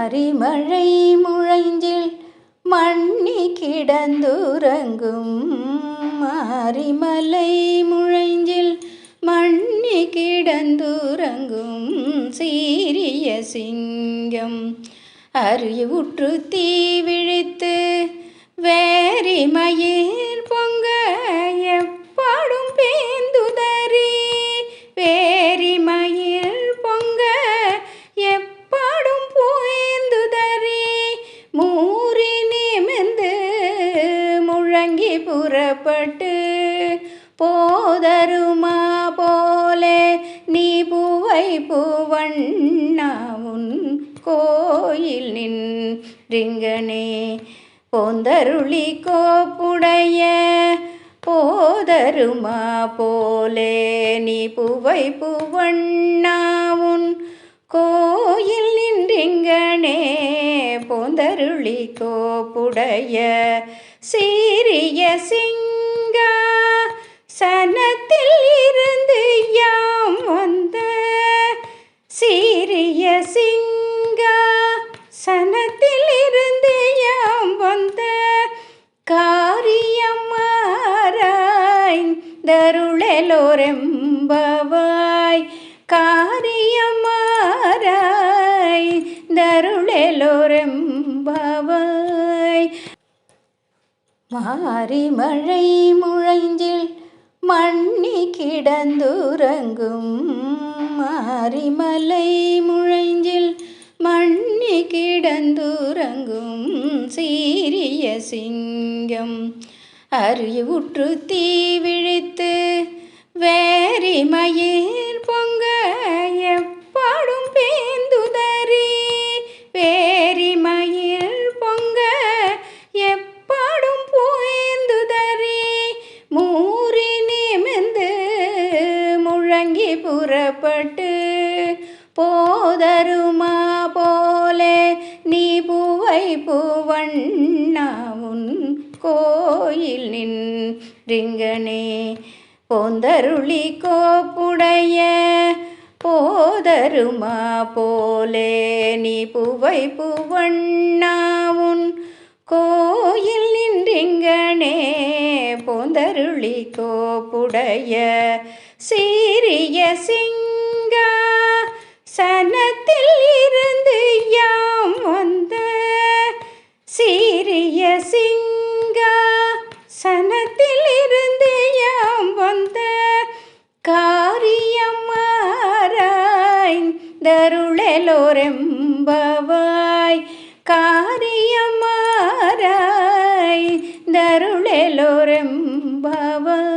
மாரிமழை முழைஞ்சில் மண்ணி கிடந்துறங்கும் மாரிமலை முழைஞ்சில் மண்ணி கிடந்துறங்கும் சீரிய சிங்கம் அறிவுற்று தீ விழித்து வேரி மயில் பொங்க எப்பாடும் பேந்துதறி வேரி மயில் பொங்க எப்பாடும் பேந்துதறி மூறி நிமிர்ந்து முழங்கி புறப்பட்டு போதருமா போலே நீ பூவை பூவண்ணாவுன் கோயில் நின்றிங்கனே போந்தருளி கோப்புடைய போதருமா போலே நீ பூவை பூவண்ணாவுன் கோயில் நின்றிங்கனே போந்தருளி கோப்புடைய சீரிய சிங்கா சனத்தில் இருந்து யாம் வந்த சீரிய சிங்கா சனத்தில் இருந்து யாம் வந்த காரியமாராய்ந்தருளெலோரெம்பவாய் காரியமாராய்ந்தருளெலோரெம்பவாய் மாரிமழை முழைஞ்சில் மண்ணி கிடந்துறங்கும் மாரிமலை முழைஞ்சில் மண்ணி கிடந்துறங்கும் சீரிய சிங்கம் அறிவுற்று தீ விழித்து வேரி மயில் பொங்க எப்பாடும் பேந்துதறி வேரி மயில் பொங்க எப்பாடும் பேந்துதறி மூறி நிமிர்ந்து முழங்கி புறப்பட்டு போதருமா போலே நீ பூவை பூவண்ணாவுன் கோயில் நின்றிங்கனே போந்தருளி கோப்புடைய போதருமா போலே நீ பூவை பூவண்ணாவுன் கோயில் நின்றிங்கனே போந்தருளி கோப்புடைய சீரிய சிங்கா சனத்தில் இருந்து யாம் வந்த சீரிய சிங்கா சனத்தில் இருந்து யாம் வந்த காரியமாராய்ந்தருளெலோரெம்பவாய் காரியமாராய்ந்தருளெலோரெம்பவாய்